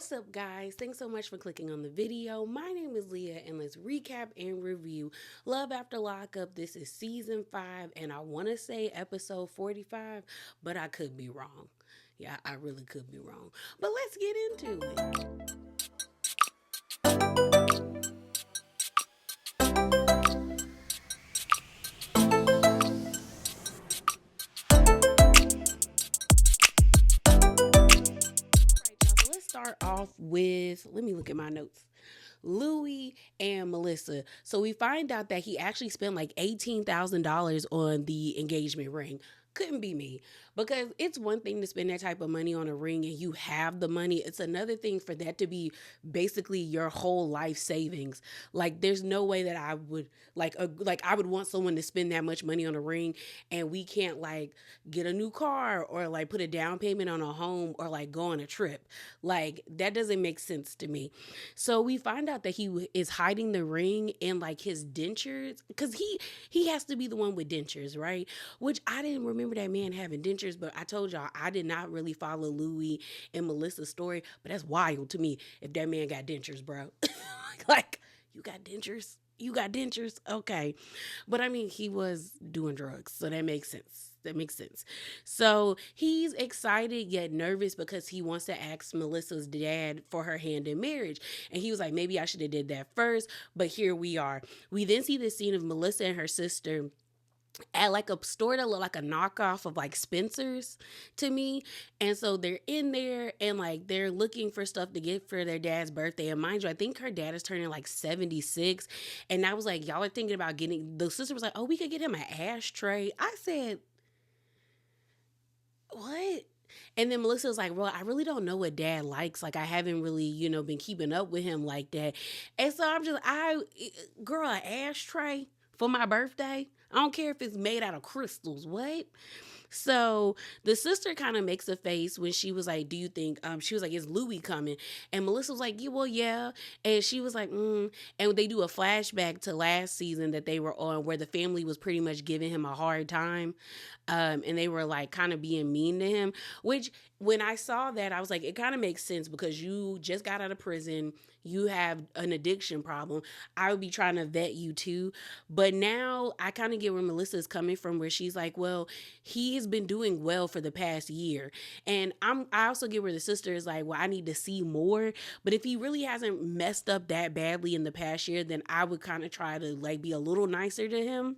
What's up, guys? Thanks so much for clicking on the video. My name is Leah, and let's recap and review Love After Lockup. This is season 5, and I want to say episode 45, but I could be wrong. Yeah, I really could be wrong. But let's get into it. Right, y'all. So let's start off with, let me look at my notes. Louie and Melissa. So we find out that he actually spent like $18,000 on the engagement ring. Couldn't be me, because it's one thing to spend that type of money on a ring and you have the money. It's another thing for that to be basically your whole life savings. Like there's no way that I would like I would want someone to spend that much money on a ring and we can't like get a new car or like put a down payment on a home or like go on a trip. Like that doesn't make sense to me. So we find out that he is hiding the ring in like his dentures, because he has to be the one with dentures, right? Which I didn't remember that man having dentures, but I told y'all I did not really follow Louie and Melissa's story. But that's wild to me if that man got dentures, bro. Like, you got dentures? You got dentures? Okay. But I mean, he was doing drugs, so that makes sense. That makes sense. So he's excited yet nervous because he wants to ask Melissa's dad for her hand in marriage. And he was like, maybe I should have did that first, but here we are. We then see the scene of Melissa and her sister at like a store that looked like a knockoff of like Spencer's to me. And so they're in there and like they're looking for stuff to get for their dad's birthday. And mind you, I think her dad is turning like 76. And I was like, y'all are thinking about getting, the sister was like, oh, we could get him an ashtray. I said, what? And then Melissa was like, well, I really don't know what dad likes. Like, I haven't really, been keeping up with him like that. And so I'm just, girl, an ashtray for my birthday? I don't care if it's made out of crystals. What? So the sister kind of makes a face when she was like, do you think, she was like, is Louie coming? And Melissa was like, yeah, well, yeah. And she was like, And they do a flashback to last season that they were on where the family was pretty much giving him a hard time. And they were like kind of being mean to him, which when I saw that, I was like, it kind of makes sense because you just got out of prison. You have an addiction problem. I would be trying to vet you too. But now I kind of get where Melissa's coming from, where she's like, well, he has been doing well for the past year. And I also get where the sister is like, well, I need to see more. But if he really hasn't messed up that badly in the past year, then I would kind of try to like be a little nicer to him.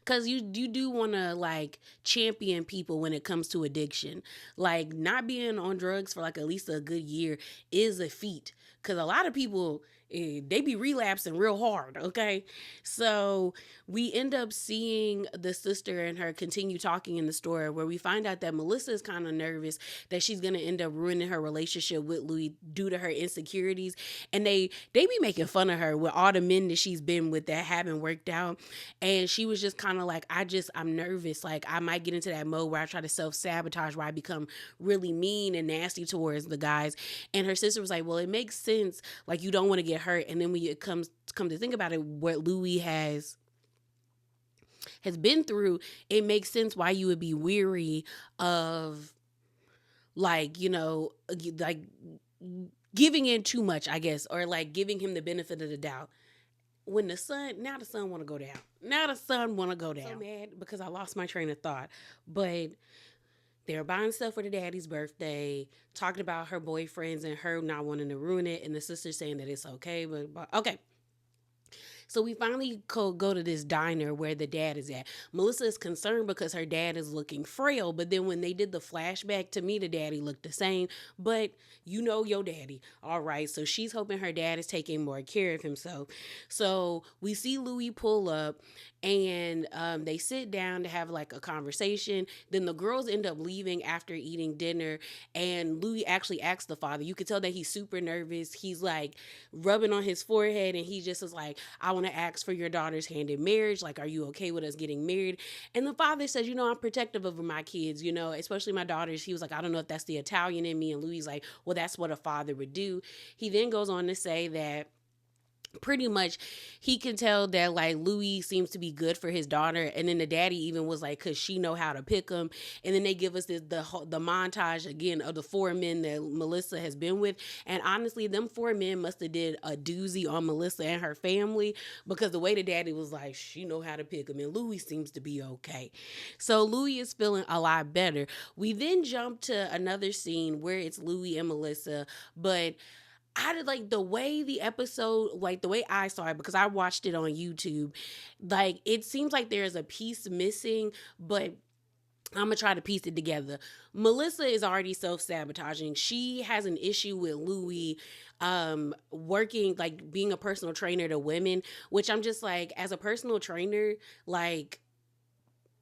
Cause you do want to like champion people when it comes to addiction. Like not being on drugs for like at least a good year is a feat. Cause a lot of people they be relapsing real hard. Okay, so we end up seeing the sister and her continue talking in the store, where we find out that Melissa is kind of nervous that she's gonna end up ruining her relationship with Louis due to her insecurities, and they be making fun of her with all the men that she's been with that haven't worked out. And she was just kind of like, I'm nervous. Like, I might get into that mode where I try to self sabotage, where I become really mean and nasty towards the guys. And her sister was like, well, it makes sense. Like, you don't want to get hurt. And then when it come to think about it, what Louis has been through, it makes sense why you would be weary of, like, like giving in too much, I guess, or like giving him the benefit of the doubt. When the sun want to go down. Now the sun want to go down. So mad because I lost my train of thought. But they're buying stuff for the daddy's birthday, talking about her boyfriends and her not wanting to ruin it, and the sister saying that it's okay. But okay. So we finally go to this diner where the dad is at. Melissa is concerned because her dad is looking frail, but then when they did the flashback, to me, the daddy looked the same. But you know your daddy. All right, so she's hoping her dad is taking more care of himself. So we see Louis pull up, and they sit down to have like a conversation. Then the girls end up leaving after eating dinner, and Louis actually asks the father. You could tell that he's super nervous. He's like rubbing on his forehead, and he just is like, I want to ask for your daughter's hand in marriage. Like, are you okay with us getting married? And the father says, I'm protective over my kids, especially my daughters. He was like, I don't know if that's the Italian in me. And Louis like, well, that's what a father would do. He then goes on to say that pretty much he can tell that like Louis seems to be good for his daughter, and then the daddy even was like, cause she know how to pick him. And then they give us the montage again of the four men that Melissa has been with, and honestly them four men must have did a doozy on Melissa and her family, because the way the daddy was like, she know how to pick him, and Louis seems to be okay. So Louis is feeling a lot better. We then jump to another scene where it's Louis and Melissa, but I did like the way the episode, like the way I saw it, because I watched it on YouTube. Like it seems like there's a piece missing, but I'm gonna try to piece it together. Melissa is already self sabotaging. She has an issue with Louis working, like being a personal trainer to women, which I'm just like, as a personal trainer, like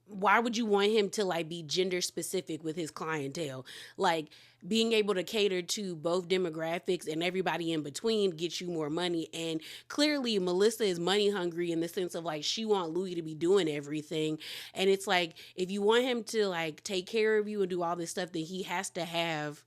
why would you want him to like be gender specific with his clientele? Like being able to cater to both demographics and everybody in between gets you more money. And clearly Melissa is money hungry in the sense of like she want Louis to be doing everything. And it's like if you want him to like take care of you and do all this stuff, then he has to have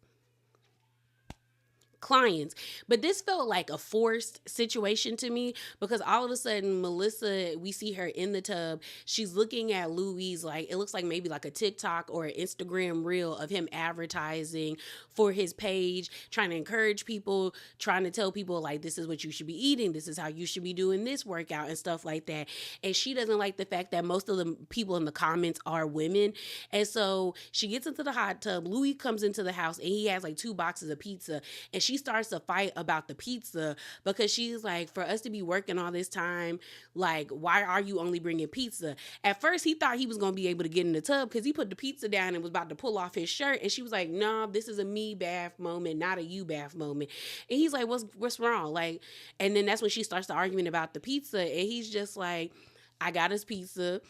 clients. But this felt like a forced situation to me, because all of a sudden Melissa, we see her in the tub, she's looking at Louis, like it looks like maybe like a TikTok or an Instagram reel of him advertising for his page, trying to encourage people, trying to tell people like this is what you should be eating, this is how you should be doing this workout and stuff like that. And she doesn't like the fact that most of the people in the comments are women. And so she gets into the hot tub, Louis comes into the house, and he has like two boxes of pizza, and she starts to fight about the pizza, because she's like, for us to be working all this time, like why are you only bringing pizza? At first he thought he was going to be able to get in the tub because he put the pizza down and was about to pull off his shirt, and she was like, no, this is a me bath moment, not a you bath moment. And he's like, what's wrong? Like, and then that's when she starts the argument about the pizza, and he's just like, I got his pizza,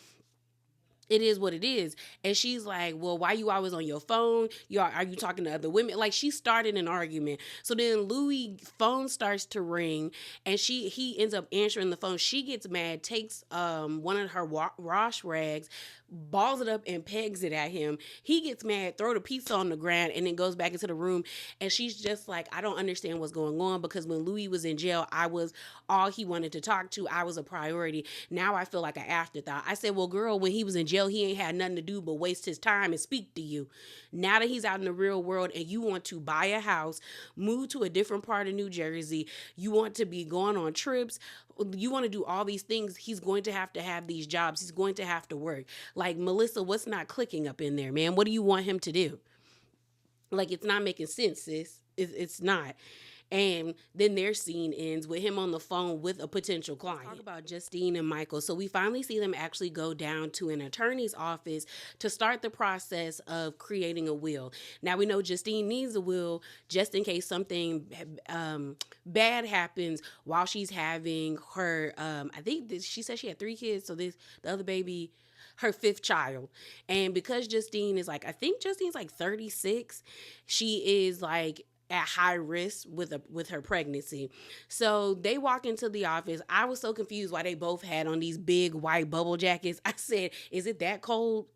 it is what it is. And she's like, well, why you always on your phone? Are you talking to other women? Like she started an argument. So then Louis' phone starts to ring, and he ends up answering the phone. She gets mad, takes one of her wash rags, balls it up and pegs it at him. He gets mad, throw the pizza on the ground, and then goes back into the room. And she's just like, I don't understand what's going on, because when Louis was in jail, I was all he wanted to talk to. I was a priority. Now I feel like an afterthought. I said, well, girl, when he was in jail, he ain't had nothing to do but waste his time and speak to you. Now that he's out in the real world and you want to buy a house, move to a different part of New Jersey, you want to be going on trips, you want to do all these things, he's going to have these jobs. He's going to have to work. Like, Melissa, what's not clicking up in there, man? What do you want him to do? Like, it's not making sense, sis. It's not. And then their scene ends with him on the phone with a potential client. Let's talk about Justine and Michael. So we finally see them actually go down to an attorney's office to start the process of creating a will. Now we know Justine needs a will just in case something bad happens while she's having her. I think she said she had 3 kids. So the other baby, her 5th child. And because Justine is like, I think Justine's like 36, she is like at high risk with her pregnancy. So they walk into the office. I was so confused why they both had on these big white bubble jackets. I said, is it that cold?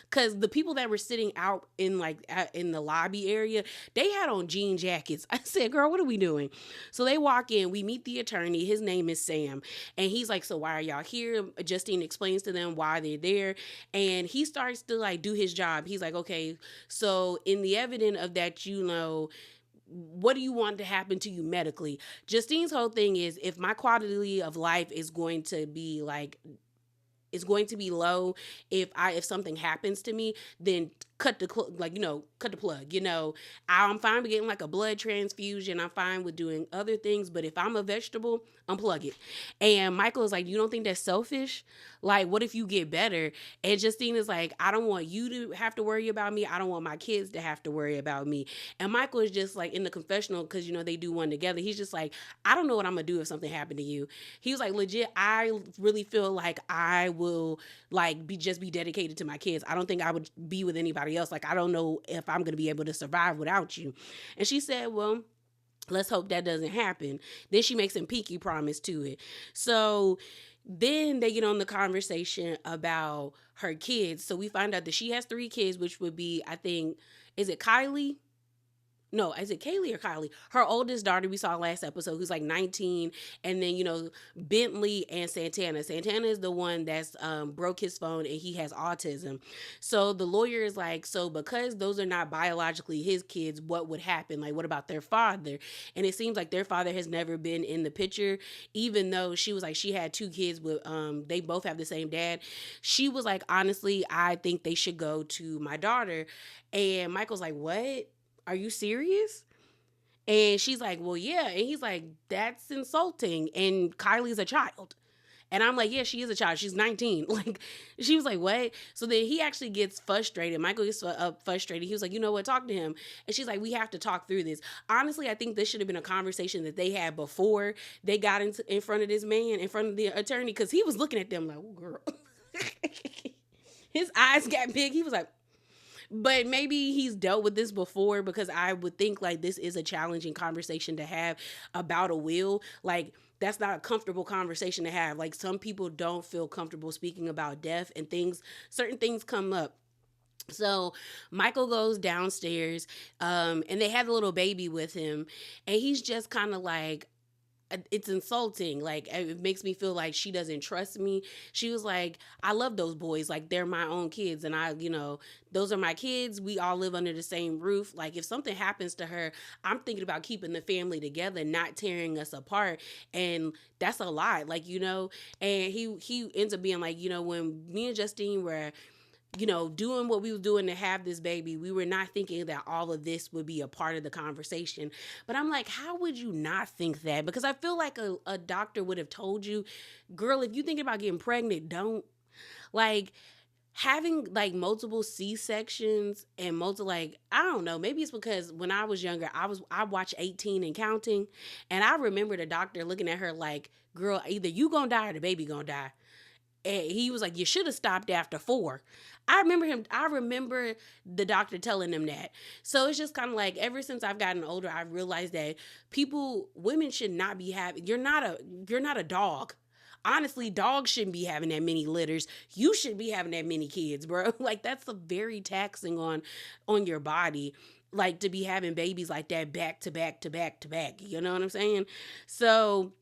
Because the people that were sitting out in in the lobby area, they had on jean jackets. I said, girl, what are we doing? So they walk in, we meet the attorney, his name is Sam, and he's like, so why are y'all here? Justine explains to them why they're there, and he starts to like do his job. He's like, okay, so in the evidence of that, what do you want to happen to you medically? Justine's whole thing is, if my quality of life is going to be low, if something happens to me, then cut the plug. I'm fine with getting like a blood transfusion, I'm fine with doing other things, but if I'm a vegetable, unplug it. And Michael is like, you don't think that's selfish? Like, what if you get better? And Justine is like, I don't want you to have to worry about me, I don't want my kids to have to worry about me. And Michael is just like, in the confessional, because they do one together, he's just like, I don't know what I'm gonna do if something happened to you. He was like, legit, I really feel like I will like be dedicated to my kids. I don't think I would be with anybody else. Like, I don't know if I'm going to be able to survive without you. And she said, well, let's hope that doesn't happen. Then she makes a pinky promise to it. So then they get on the conversation about her kids. So we find out that she has 3 kids, which would be, I think, is it Kylie? no, is it Kaylee or Kylie? Her oldest daughter we saw last episode, who's like 19, and then Bentley and Santana. Santana is the one that's broke his phone and he has autism. So the lawyer is like, so because those are not biologically his kids, what would happen? Like, what about their father? And it seems like their father has never been in the picture, even though she was like she had two kids with they both have the same dad. She was like, honestly, I think they should go to my daughter. And Michael's like, what? Are you serious? And she's like, well, yeah. And he's like, that's insulting. And Kylie's a child. And I'm like, yeah, she is a child. She's 19. Like, she was like, what? So then he actually gets frustrated. Michael gets frustrated. He was like, you know what? Talk to him. And she's like, we have to talk through this. Honestly, I think this should have been a conversation that they had before they got in front of this man, in front of the attorney, because he was looking at them like, oh, girl. His eyes got big. He was like, but maybe he's dealt with this before, because I would think like this is a challenging conversation to have about a will. Like, that's not a comfortable conversation to have. Like, some people don't feel comfortable speaking about death and things, certain things come up. So Michael goes downstairs, and they had a little baby with him, and he's just kind of like, it's insulting. Like, it makes me feel like she doesn't trust me. She was like, I love those boys. Like, they're my own kids. And those are my kids. We all live under the same roof. Like, if something happens to her, I'm thinking about keeping the family together, not tearing us apart. And that's a lot. Like, and he ends up being like, when me and Justine were doing what we was doing to have this baby, we were not thinking that all of this would be a part of the conversation. But I'm like, how would you not think that? Because I feel like a doctor would have told you, girl, if you think about getting pregnant, don't. Like, having like multiple C-sections and like, I don't know, maybe it's because when I was younger, I watched 18 and Counting, and I remember the doctor looking at her like, girl, either you gonna die or the baby gonna die. And he was like, you should have stopped after 4. I remember the doctor telling him that. So it's just kind of like, ever since I've gotten older, I've realized that women should not be having, you're not a dog. Honestly, dogs shouldn't be having that many litters. You should be having that many kids, bro. Like, that's a very taxing on your body. Like, to be having babies like that back to back to back to back. You know what I'm saying? So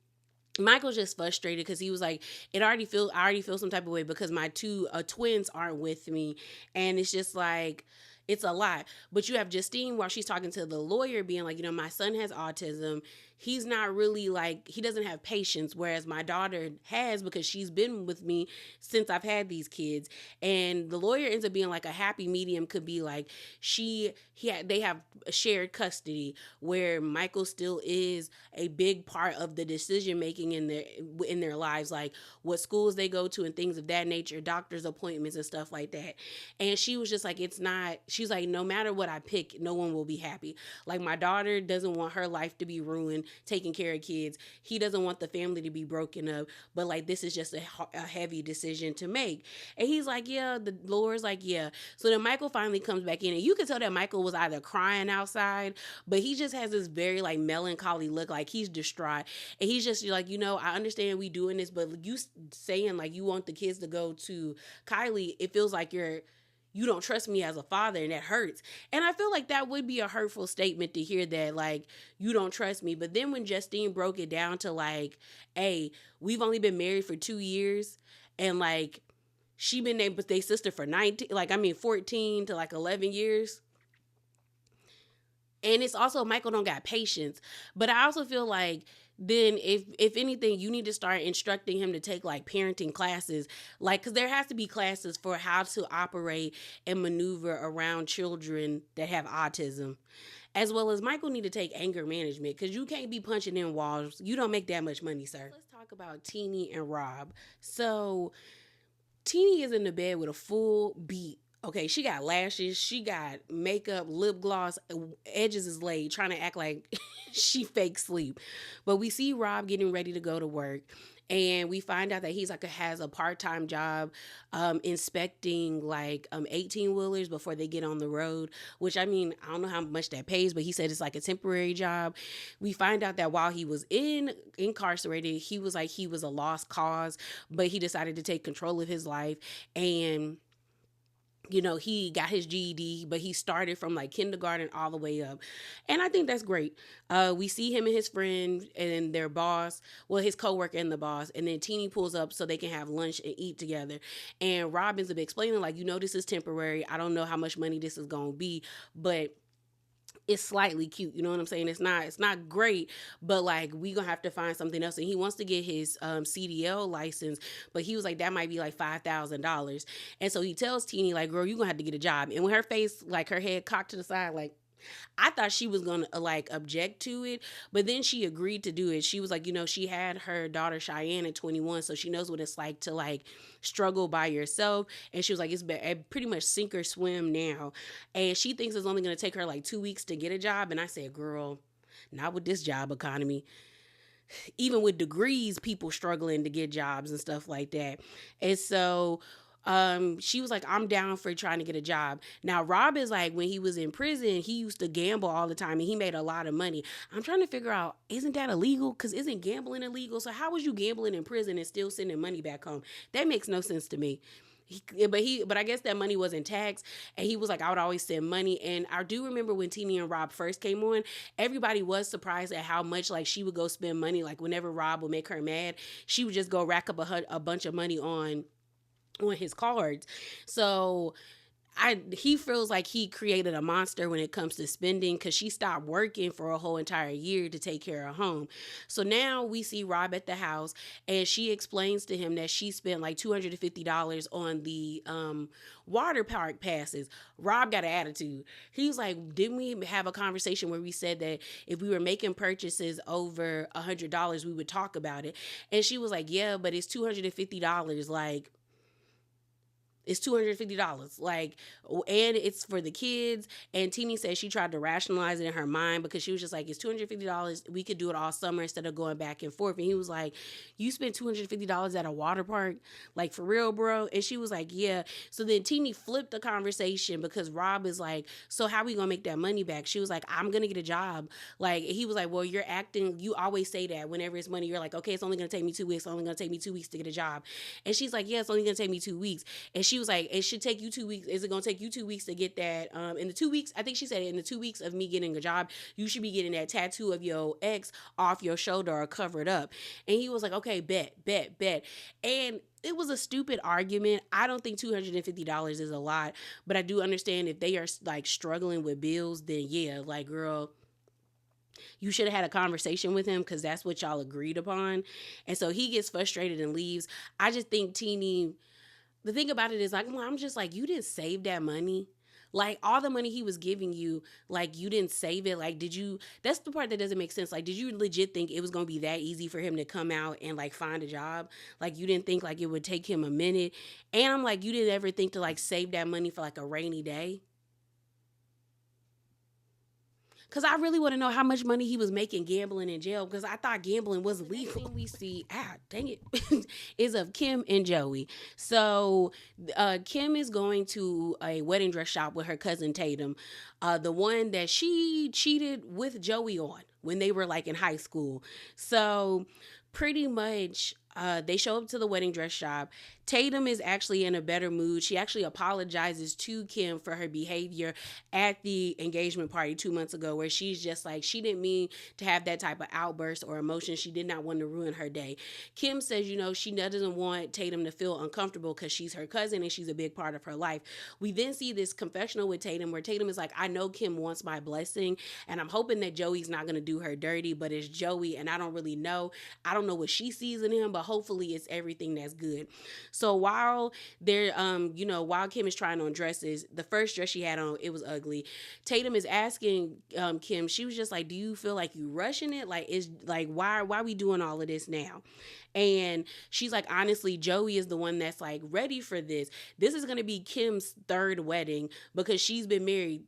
Michael's just frustrated because he was like, I already feel some type of way because my two twins aren't with me. And it's just like, it's a lot. But you have Justine, while she's talking to the lawyer, being like, my son has autism. He's not really like, he doesn't have patience, whereas my daughter has, because she's been with me since I've had these kids. And the lawyer ends up being like, a happy medium could be like, they have shared custody, where Michael still is a big part of the decision making in their lives, like what schools they go to and things of that nature, doctor's appointments and stuff like that. And she was just like, she's like, no matter what I pick, no one will be happy. Like, my daughter doesn't want her life to be ruined taking care of kids. He doesn't want the family to be broken up. But like, this is just a heavy decision to make. And he's like, yeah. The lawyer's like, yeah. So then Michael finally comes back in, and you can tell that Michael was either crying outside, but he just has this very like melancholy look, like he's distraught. And he's just like, I understand we doing this, but you saying like you want the kids to go to Kylie, it feels like you don't trust me as a father, and that hurts. And I feel like that would be a hurtful statement to hear, that like, you don't trust me. But then when Justine broke it down to like, hey, we've only been married for 2 years, and like, she been with their sister for 14 to like 11 years. And it's also, Michael don't got patience. But I also feel like, then if anything, you need to start instructing him to take like parenting classes, like, because there has to be classes for how to operate and maneuver around children that have autism, as well as Michael need to take anger management, because you can't be punching in walls. You don't make that much money, sir. Let's talk about Teenie and Rob. So Teenie is in the bed with a full beat. Okay, she got lashes, she got makeup, lip gloss, edges is laid, trying to act like she fake sleep. But we see Rob getting ready to go to work, and we find out that he's like has a part-time job inspecting like 18-wheelers before they get on the road, which, I mean, I don't know how much that pays, but he said it's like a temporary job. We find out that while he was incarcerated, he was a lost cause, but he decided to take control of his life, and He got his GED, but he started from like kindergarten all the way up. And I think that's great. We see him and his friend and their boss, well, his coworker and the boss, and then Teeny pulls up so they can have lunch and eat together. And Robin's explaining, like, this is temporary. I don't know how much money this is gonna be, but it's slightly cute. You know what I'm saying? It's not great, but like we gonna have to find something else. And he wants to get his CDL license, but he was like that might be like $5,000. And so he tells Teeny like, girl, you gonna have to get a job. And when her face, like her head cocked to the side, like I thought she was gonna like object to it, but then she agreed to do it. She was like, she had her daughter Cheyenne at 21, so she knows what it's like to like struggle by yourself. And she was like, pretty much sink or swim now. And she thinks it's only gonna take her like 2 weeks to get a job. And I said, girl, not with this job economy. Even with degrees, people struggling to get jobs and stuff like that. And so she was like, I'm down for trying to get a job. Now, Rob is like, when he was in prison, he used to gamble all the time and he made a lot of money. I'm trying to figure out, isn't that illegal? Because isn't gambling illegal? So how was you gambling in prison and still sending money back home? That makes no sense to me. But I guess that money wasn't taxed, and he was like, I would always send money. And I do remember when Teeny and Rob first came on, everybody was surprised at how much like she would go spend money. Like whenever Rob would make her mad, she would just go rack up a bunch of money on his cards. So he feels like he created a monster when it comes to spending, because she stopped working for a whole entire year to take care of home. So now we see Rob at the house, and she explains to him that she spent like $250 on the water park passes. Rob got an attitude. He's like, didn't we have a conversation where we said that if we were making purchases over $100 we would talk about it? And she was like, yeah, but it's $250. Like, it's $250. Like, and it's for the kids. And Teeny said she tried to rationalize it in her mind, because she was just like, it's $250. We could do it all summer instead of going back and forth. And he was like, you spent $250 at a water park? Like, for real, bro? And she was like, yeah. So then Teeny flipped the conversation, because Rob is like, so how we gonna make that money back? She was like, I'm gonna get a job. Like, he was like, well, you always say that whenever it's money. You're like, okay, it's only gonna take me 2 weeks. It's only gonna take me 2 weeks to get a job. And she's like, yeah, it's only gonna take me 2 weeks. And she was like, it should take you 2 weeks. Is it going to take you 2 weeks to get that? In the 2 weeks, I think she said, in the 2 weeks of me getting a job, you should be getting that tattoo of your ex off your shoulder or covered up. And he was like, okay, bet. And it was a stupid argument. I don't think $250 is a lot, but I do understand if they are like struggling with bills, then yeah, like, girl, you should have had a conversation with him, because that's what y'all agreed upon. And so he gets frustrated and leaves. I just think Teeny, the thing about it is, like, well, I'm just like, you didn't save that money. Like, all the money he was giving you, like, you didn't save it. Like, that's the part that doesn't make sense. Like, did you legit think it was going to be that easy for him to come out and, like, find a job? Like, you didn't think, like, it would take him a minute? And I'm like, you didn't ever think to, like, save that money for, like, a rainy day? Because I really want to know how much money he was making gambling in jail, because I thought gambling was legal. The thing we see, dang it, is of Kim and Joey. So Kim is going to a wedding dress shop with her cousin Tatum, the one that she cheated with Joey on when they were like in high school. So pretty much they show up to the wedding dress shop. Tatum is actually in a better mood. She actually apologizes to Kim for her behavior at the engagement party 2 months ago, where she's just like, she didn't mean to have that type of outburst or emotion. She did not want to ruin her day. Kim says, she doesn't want Tatum to feel uncomfortable, because she's her cousin and she's a big part of her life. We then see this confessional with Tatum, where Tatum is like, I know Kim wants my blessing, and I'm hoping that Joey's not going to do her dirty, but it's Joey, and I don't really know. I don't know what she sees in him, but hopefully it's everything that's good. So while they're, while Kim is trying on dresses, the first dress she had on, it was ugly. Tatum is asking Kim, she was just like, do you feel like you rushing it? Like, is like, why are we doing all of this now? And she's like, honestly, Joey is the one that's like ready for this. This is going to be Kim's third wedding, because she's been married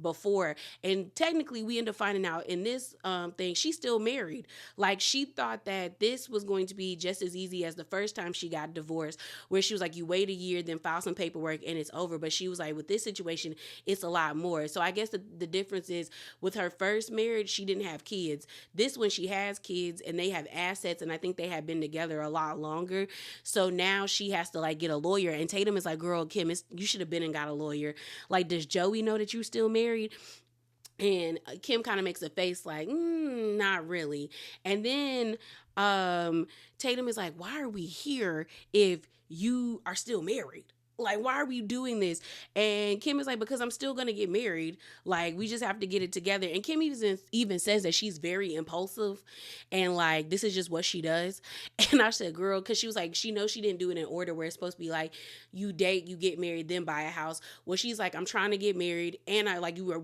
before, and technically we end up finding out in this thing she's still married. Like, she thought that this was going to be just as easy as the first time she got divorced, where she was like, you wait a year, then file some paperwork and it's over. But she was like, with this situation, it's a lot more. So I guess the difference is, with her first marriage, she didn't have kids. This one, she has kids and they have assets, and I think they have been together a lot longer. So now she has to like get a lawyer, and Tatum is like, girl, Kim, you should have been and got a lawyer. Like, does Joey know that you still married? And Kim kind of makes a face like, not really. And then Tatum is like, why are we here if you are still married? Like, why are we doing this? And Kim is like, because I'm still going to get married. Like, we just have to get it together. And Kim even says that she's very impulsive and like, this is just what she does. And I said, girl, because she was like, she knows she didn't do it in order where it's supposed to be like, you date, you get married, then buy a house. Well, she's like, I'm trying to get married, and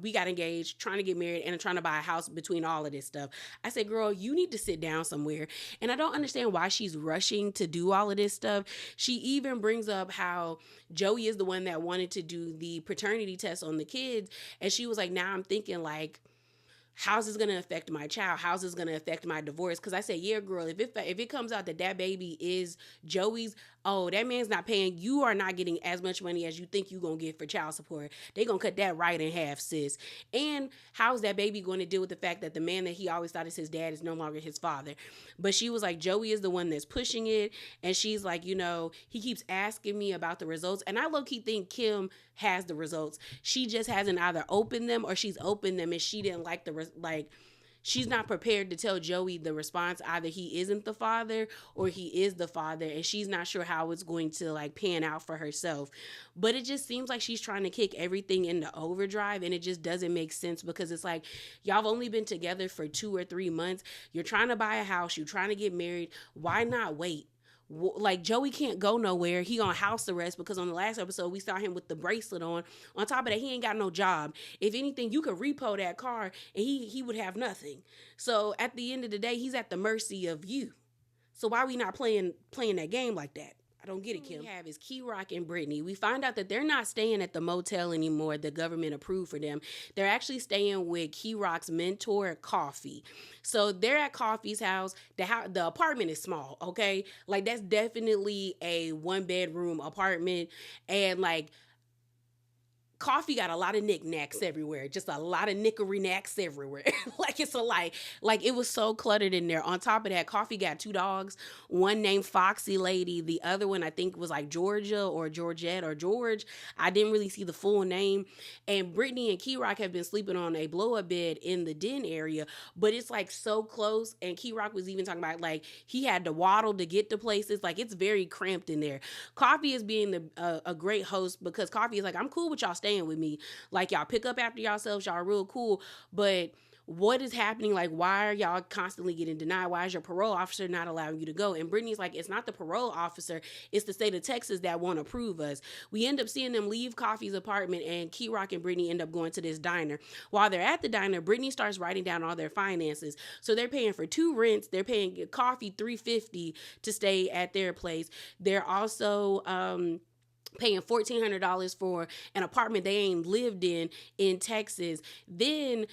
we got engaged, trying to get married, and I'm trying to buy a house between all of this stuff. I said, girl, you need to sit down somewhere. And I don't understand why she's rushing to do all of this stuff. She even brings up how Joey is the one that wanted to do the paternity test on the kids. And she was like, now I'm thinking like, how's this going to affect my child? How's this going to affect my divorce? Because I said, yeah, girl, if it comes out that baby is Joey's, oh, that man's not paying. You are not getting as much money as you think you're going to get for child support. They going to cut that right in half, sis. And how's that baby going to deal with the fact that the man that he always thought is his dad is no longer his father? But she was like, Joey is the one that's pushing it. And she's like, he keeps asking me about the results. And I low-key think Kim has the results. She just hasn't either opened them, or she's opened them and she didn't like she's not prepared to tell Joey the response. Either he isn't the father or he is the father, and she's not sure how it's going to like pan out for herself. But it just seems like she's trying to kick everything into overdrive, and it just doesn't make sense, because it's like, y'all have only been together for 2 or 3 months. You're trying to buy a house. You're trying to get married. Why not wait? Like, Joey can't go nowhere. He on house arrest because on the last episode we saw him with the bracelet on. On top of that, he ain't got no job. If anything, you could repo that car and he would have nothing. So at the end of the day, he's at the mercy of you. So why are we not playing that game like that? I don't get it, Kim. We have is Rock and Britney. We find out that they're not staying at the motel anymore the government approved for them. They're actually staying with Rock's mentor, Coffee. So they're at Coffee's house. The apartment is small, okay? Like, that's definitely a 1-bedroom apartment. And like, Coffee got a lot of knickknacks everywhere. Just a lot of nickery knacks everywhere. Like, it's like it was so cluttered in there. On top of that, Coffee got 2 dogs. One named Foxy Lady. The other one I think was like Georgia or Georgette or George. I didn't really see the full name. And Brittany and Rock have been sleeping on a blow-up bed in the den area. But it's like so close. And Rock was even talking about like he had to waddle to get to places. Like, it's very cramped in there. Coffee is being a great host, because Coffee is like, I'm cool with y'all staying with me. Like, y'all pick up after yourselves. Y'all real cool. But what is happening? Like, why are y'all constantly getting denied? Why is your parole officer not allowing you to go? And Brittany's like, it's not the parole officer. It's the state of Texas that won't approve us. We end up seeing them leave Coffee's apartment, and Rock and Brittany end up going to this diner. While they're at the diner, Brittany starts writing down all their finances. So they're paying for 2 rents. They're paying Coffee $350 to stay at their place. They're also paying $1,400 for an apartment they ain't lived in Texas. Then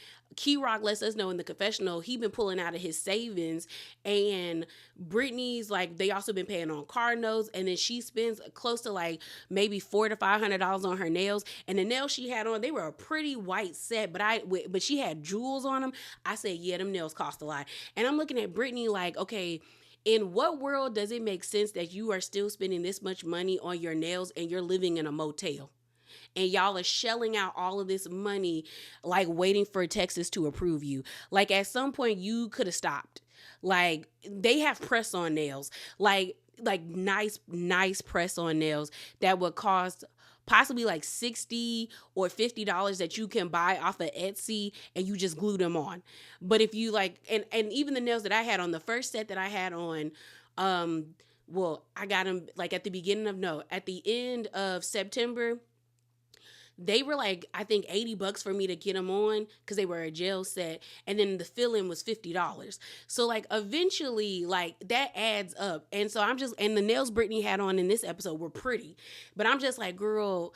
Rock lets us know in the confessional he been pulling out of his savings, and Brittany's like, they also been paying on car notes, and then she spends close to like maybe $400 to $500 on her nails. And the nails she had on, they were a pretty white set, but she had jewels on them. I said, yeah, them nails cost a lot. And I'm looking at Brittany like, okay, in what world does it make sense that you are still spending this much money on your nails and you're living in a motel? And y'all are shelling out all of this money, like waiting for Texas to approve you. Like, at some point you could have stopped. Like, they have press on nails, like nice press on nails that would cost possibly like $60 or $50 that you can buy off of Etsy, and you just glue them on. But if you like, and even the nails that I had on, the first set that I had on, I got them like at the end of September. They were like, I think $80 for me to get them on, because they were a gel set, and then the fill-in was $50. So like, eventually, like, that adds up. And so and the nails Brittany had on in this episode were pretty, but I'm just like, girl,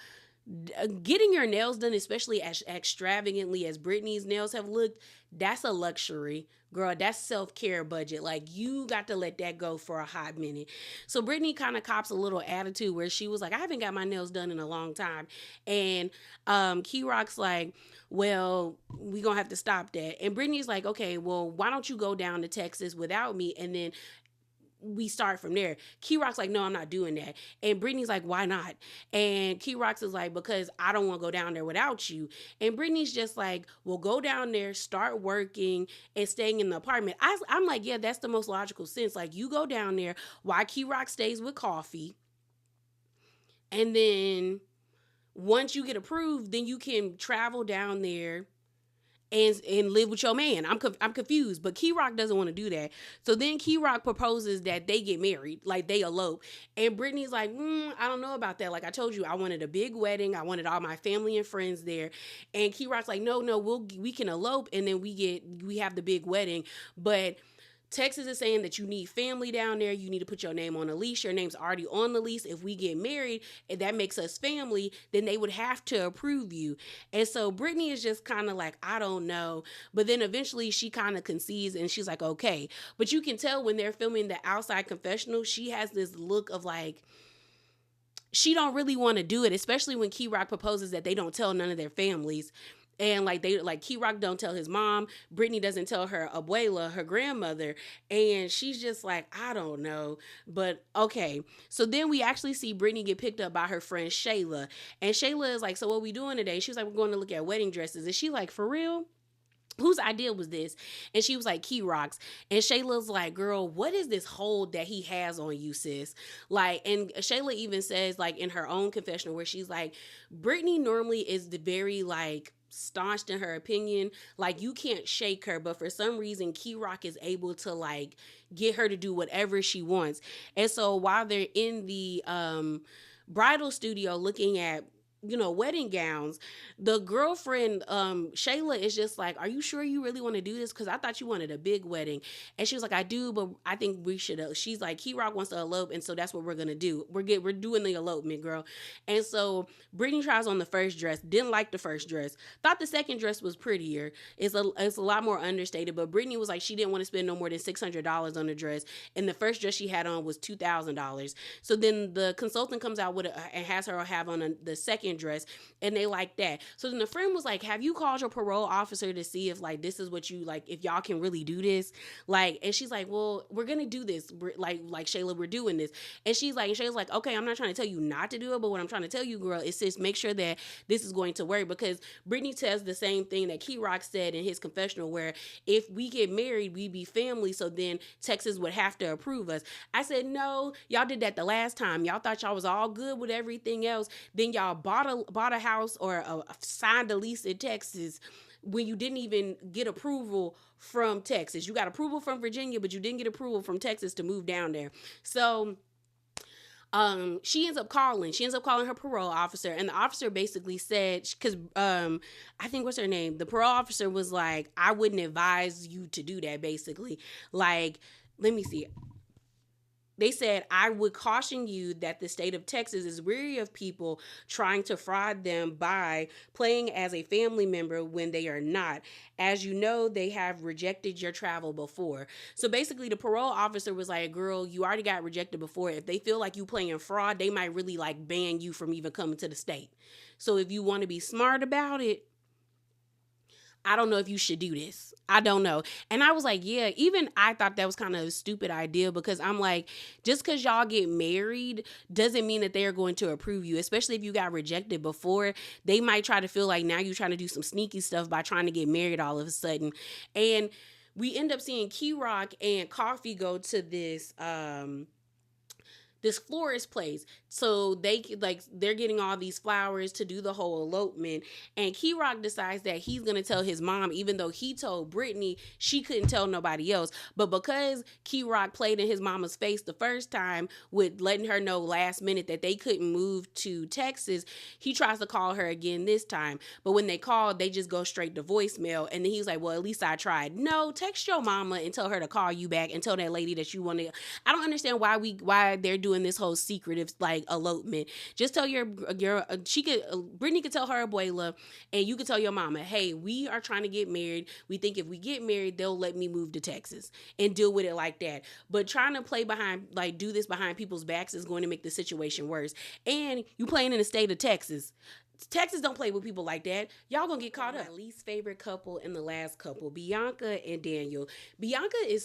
Getting your nails done, especially as extravagantly as Britney's nails have looked, that's a luxury. Girl, that's self-care budget. Like, you got to let that go for a hot minute. So Britney kind of cops a little attitude where she was like, I haven't got my nails done in a long time. And Key Rock's like, well, we gonna have to stop that. And Britney's like, okay, well, why don't you go down to Texas without me, and then we start from there. Key Rock's like, no, I'm not doing that. And Brittany's like, why not? And Key Rock's is like, because I don't want to go down there without you. And Brittany's just like, well, go down there, start working and staying in the apartment. I'm like, yeah, that's the most logical sense. Like, you go down there while Key Rock stays with Coffee. And then once you get approved, then you can travel down there and live with your man. I'm confused, but Key Rock doesn't want to do that. So then Key Rock proposes that they get married, like they elope. And Brittany's like, I don't know about that. Like I told you, I wanted a big wedding. I wanted all my family and friends there. And Key Rock's like, no, we can elope and then we have the big wedding, but Texas is saying that you need family down there. You need to put your name on a lease. Your name's already on the lease. If we get married and that makes us family, then they would have to approve you. And so Brittany is just kind of like, I don't know. But then eventually she kind of concedes and she's like, okay. But you can tell when they're filming the outside confessional, she has this look of like, she don't really want to do it, especially when Key Rock proposes that they don't tell none of their families. And like Key Rock don't tell his mom. Brittany doesn't tell her abuela, her grandmother. And she's just like, I don't know. But okay. So then we actually see Brittany get picked up by her friend Shayla. And Shayla is like, so what we doing today? She was like, we're going to look at wedding dresses. And she like, for real? Whose idea was this? And she was like, Key Rock's. And Shayla's like, girl, what is this hold that he has on you, sis? Like, and Shayla even says, like, in her own confessional, where she's like, Brittany normally is the very, like, staunch in her opinion. Like, you can't shake her, but for some reason, Key Rock is able to, like, get her to do whatever she wants. And so while they're in the bridal studio looking at wedding gowns, the girlfriend, Shayla, is just like, are you sure you really want to do this? Because I thought you wanted a big wedding. And she was like, I do, but I think we should. She's like, Key Rock wants to elope, and so that's what we're gonna do. We're doing the elopement, girl. And so Brittany tries on the first dress, didn't like the first dress, thought the second dress was prettier. It's a lot more understated, but Brittany was like, she didn't want to spend no more than $600 on the dress, and the first dress she had on was $2,000. So then the consultant comes out with and has her have on the second dress, and they like that. So then the friend was like, have you called your parole officer to see if like this is what you like, if y'all can really do this? Like, and she's like, well, we're gonna do this, like Shayla, we're doing this. And Shayla's like, okay, I'm not trying to tell you not to do it, but what I'm trying to tell you, girl, is sis, make sure that this is going to work. Because Brittany tells the same thing that Key Rock said in his confessional, where if we get married, we be family, so then Texas would have to approve us. I said, no, y'all did that the last time. Y'all thought y'all was all good with everything else. Then y'all bought a house or signed a lease in Texas when you didn't even get approval from Texas. You got approval from Virginia, but you didn't get approval from Texas to move down there. So she ends up calling her parole officer, and the officer basically said, because I think, what's her name, the parole officer was like, I wouldn't advise you to do that, basically. Like, let me see. They said, I would caution you that the state of Texas is weary of people trying to fraud them by playing as a family member when they are not. As you know, they have rejected your travel before. So basically, the parole officer was like, girl, you already got rejected before. If they feel like you playing fraud, they might really like ban you from even coming to the state. So if you want to be smart about it, I don't know if you should do this. I don't know. And I was like, yeah, even I thought that was kind of a stupid idea, because I'm like, just because y'all get married doesn't mean that they are going to approve you, especially if you got rejected before. They might try to feel like now you're trying to do some sneaky stuff by trying to get married all of a sudden. And we end up seeing Key Rock and Coffee go to this florist place. So they're getting all these flowers to do the whole elopement. And Key Rock decides that he's going to tell his mom, even though he told Brittany she couldn't tell nobody else. But because Key Rock played in his mama's face the first time with letting her know last minute that they couldn't move to Texas, he tries to call her again this time. But when they call, they just go straight to voicemail. And then he's like, well, at least I tried. No, text your mama and tell her to call you back and tell that lady that you want to. I don't understand why they're doing doing this whole secretive like elopement. Just tell your she could Brittany could tell her abuela, and you could tell your mama, hey, we are trying to get married. We think if we get married, they'll let me move to Texas and deal with it like that. But trying to play behind, like do this behind people's backs is going to make the situation worse. And you playing in the state of Texas. Texas don't play with people like that. Y'all gonna get caught up. My least favorite couple and the last couple, Bianca and Daniel. Bianca is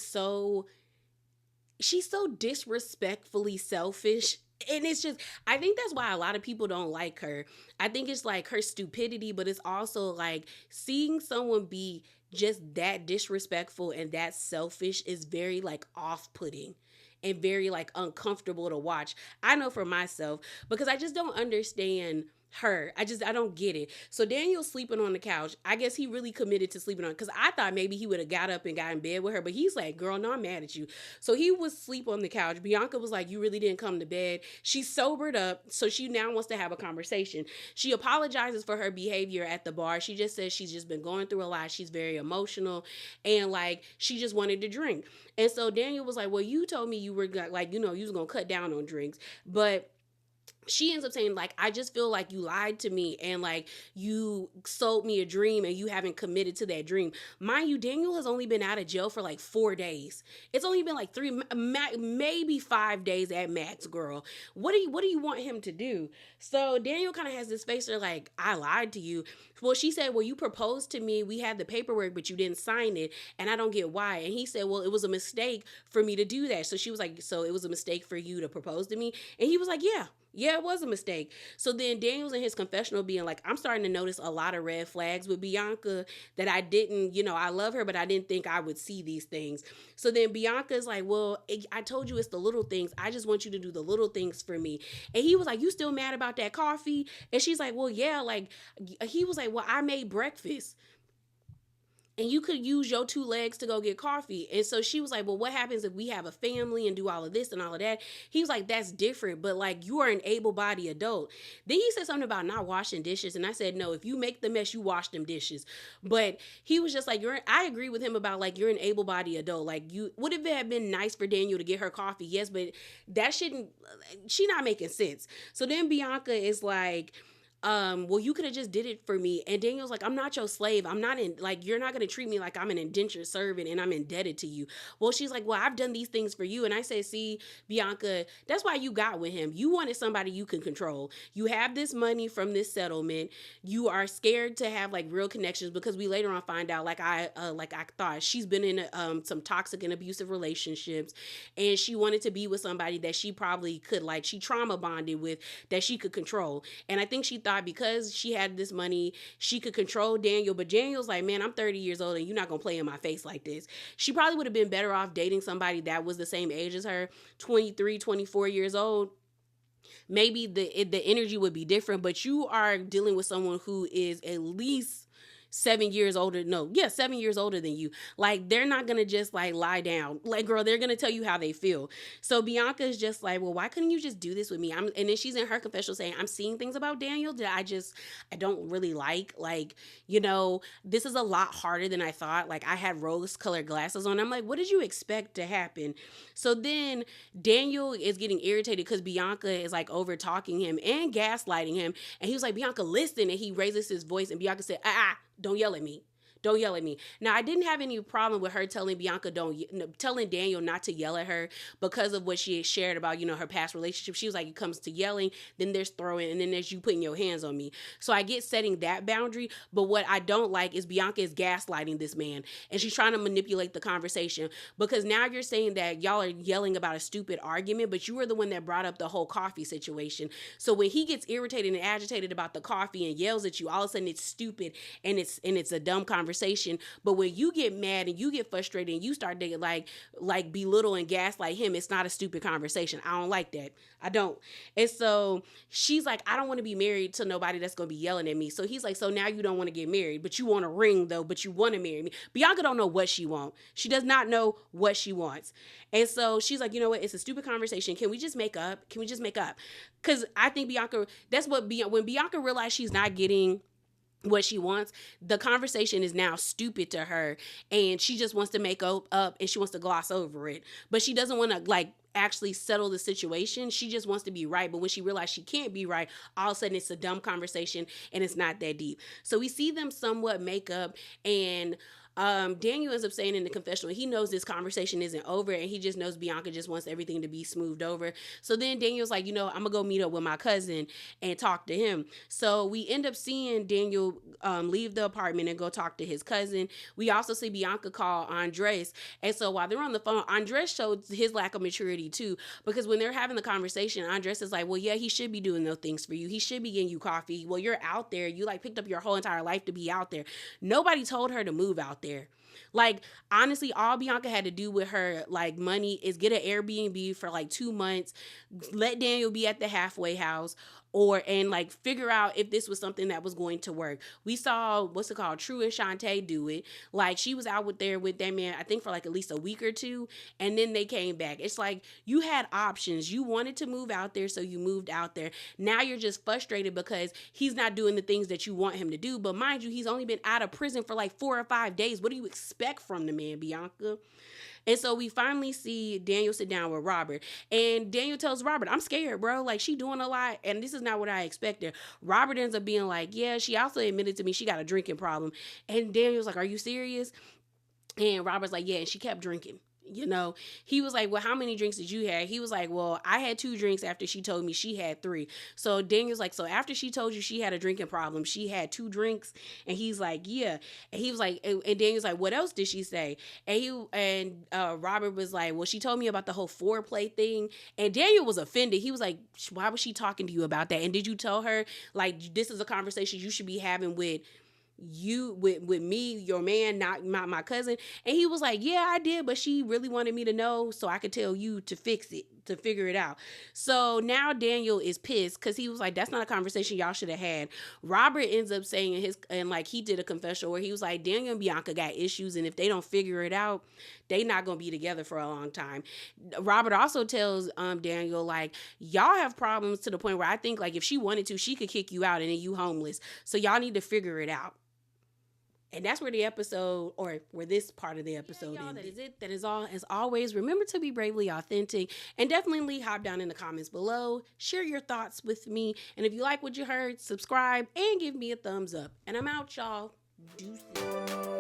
she's so disrespectfully selfish. And it's just, I think that's why a lot of people don't like her. I think it's like her stupidity, but it's also like seeing someone be just that disrespectful and that selfish is very like off putting and very like uncomfortable to watch. I know for myself, because I just don't understand her. I don't get it. So Daniel's sleeping on the couch. I guess he really committed to sleeping on, because I thought maybe he would have got up and got in bed with her, but he's like, girl, no, I'm mad at you. So he was asleep on the couch. Bianca was like, you really didn't come to bed. She sobered up, so she now wants to have a conversation. She apologizes for her behavior at the bar. She just says she's just been going through a lot. She's very emotional, and like she just wanted to drink. And so Daniel was like, well, you told me you were like, you was gonna cut down on drinks, but she ends up saying, like, I just feel like you lied to me, and like you sold me a dream and you haven't committed to that dream. Mind you, Daniel has only been out of jail for like 4 days. It's only been like maybe 5 days at max, girl. What do you want him to do? So Daniel kind of has this face where like, I lied to you. Well, she said, well, you proposed to me. We had the paperwork, but you didn't sign it. And I don't get why. And he said, well, it was a mistake for me to do that. So she was like, so it was a mistake for you to propose to me? And he was like, yeah. Yeah, it was a mistake. So then Daniel's in his confessional being like, I'm starting to notice a lot of red flags with Bianca that I didn't, I love her, but I didn't think I would see these things. So then Bianca's like, well, I told you it's the little things. I just want you to do the little things for me. And he was like, you still mad about that coffee? And she's like, well, yeah, like, he was like, well, I made breakfast and you could use your 2 legs to go get coffee. And so she was like, well, what happens if we have a family and do all of this and all of that? He was like, that's different, but like, you are an able-bodied adult. Then he said something about not washing dishes. And I said, no, if you make the mess, you wash them dishes. But he was just like, I agree with him about like, you're an able-bodied adult. Like, would it have been nice for Daniel to get her coffee? Yes, but she not making sense. So then Bianca is like, well, you could have just did it for me. And Daniel's like, I'm not your slave. I'm not you're not going to treat me like I'm an indentured servant and I'm indebted to you. Well, she's like, well, I've done these things for you. And I say, see, Bianca, that's why you got with him. You wanted somebody you can control. You have this money from this settlement. You are scared to have like real connections, because we later on find out, like I thought she's been in some toxic and abusive relationships, and she wanted to be with somebody that she probably could, like, she trauma bonded with, that she could control. And I think she thought because she had this money, she could control Daniel. But Daniel's like, man, I'm 30 years old and you're not going to play in my face like this. She probably would have been better off dating somebody that was the same age as her, 23, 24 years old. Maybe the energy would be different, but you are dealing with someone who is at least 7 years older. No, yeah, 7 years older than you. Like, they're not going to just like lie down. Like, girl, they're going to tell you how they feel. So Bianca is just like, well, why couldn't you just do this with me? And then she's in her confessional saying, I'm seeing things about Daniel that I don't really like. Like, this is a lot harder than I thought. Like, I had rose colored glasses on. I'm like, what did you expect to happen? So then Daniel is getting irritated because Bianca is like over talking him and gaslighting him. And he was like, Bianca, listen. And he raises his voice, and Bianca said, don't yell at me. Don't yell at me. Now, I didn't have any problem with her telling telling Daniel not to yell at her because of what she had shared about, her past relationship. She was like, it comes to yelling, then there's throwing, and then there's you putting your hands on me. So I get setting that boundary. But what I don't like is Bianca is gaslighting this man, and she's trying to manipulate the conversation, because now you're saying that y'all are yelling about a stupid argument, but you were the one that brought up the whole coffee situation. So when he gets irritated and agitated about the coffee and yells at you, all of a sudden it's stupid and it's a dumb conversation. But when you get mad and you get frustrated and you start to like belittle and gaslight him, it's not a stupid conversation. I don't like that. I don't. And so she's like, I don't want to be married to nobody that's going to be yelling at me. So he's like, so now you don't want to get married, but you want a ring though, but you want to marry me. Bianca don't know what she wants. She does not know what she wants. And so she's like, you know what? It's a stupid conversation. Can we just make up? Because I think Bianca, when Bianca realized she's not getting what she wants, the conversation is now stupid to her, and she just wants to make up and she wants to gloss over it. But she doesn't want to like actually settle the situation. She just wants to be right. But when she realized she can't be right, all of a sudden it's a dumb conversation and it's not that deep. So we see them somewhat make up, and Daniel ends up saying in the confessional, he knows this conversation isn't over, and he just knows Bianca just wants everything to be smoothed over. So then Daniel's like, I'm gonna go meet up with my cousin and talk to him. So we end up seeing Daniel leave the apartment and go talk to his cousin. We also see Bianca call Andres, and so while they're on the phone, Andres showed his lack of maturity too, because when they're having the conversation, Andres is like, well, yeah, he should be doing those things for you. He should be getting you coffee. Well, you're out there. You like picked up your whole entire life to be out there. Nobody told her to move out there. Like, honestly, all Bianca had to do with her like money is get an Airbnb for like 2 months, let Daniel be at the halfway house, and like figure out if this was something that was going to work. We saw what's it called, True and Shantae do it. Like, she was out with that man, I think for like at least a week or two, and then they came back. It's like you had options. You wanted to move out there, so you moved out there. Now you're just frustrated because he's not doing the things that you want him to do. But mind you, he's only been out of prison for like 4 or 5 days. What do you expect from the man, Bianca? And so we finally see Daniel sit down with Robert. And Daniel tells Robert, I'm scared, bro. Like, she doing a lot, and this is not what I expected. Robert ends up being like, yeah, she also admitted to me she got a drinking problem. And Daniel's like, are you serious? And Robert's like, yeah, and she kept drinking. He was like, well, how many drinks did you have? He was like, well, I had 2 drinks after she told me she had 3. So Daniel's like, so after she told you she had a drinking problem, she had 2 drinks? And he's like, yeah. And he was like, and Daniel's like, what else did she say? And Robert was like, well, she told me about the whole foreplay thing. And Daniel was offended. He was like, why was she talking to you about that? And did you tell her, like, this is a conversation you should be having with me, your man, not my cousin? And he was like, yeah, I did, but she really wanted me to know so I could tell you to fix it, to figure it out. So now Daniel is pissed because he was like, that's not a conversation y'all should have had. Robert ends up saying he did a confession where he was like, Daniel and Bianca got issues, and if they don't figure it out, they not gonna be together for a long time. Robert also tells Daniel, like, y'all have problems to the point where I think, like, if she wanted to, she could kick you out and then you homeless. So y'all need to figure it out. And that's where this part of the episode ends. That is it. That is all. As always, remember to be bravely authentic, and definitely hop down in the comments below. Share your thoughts with me. And if you like what you heard, subscribe and give me a thumbs up. And I'm out, y'all. Deuces.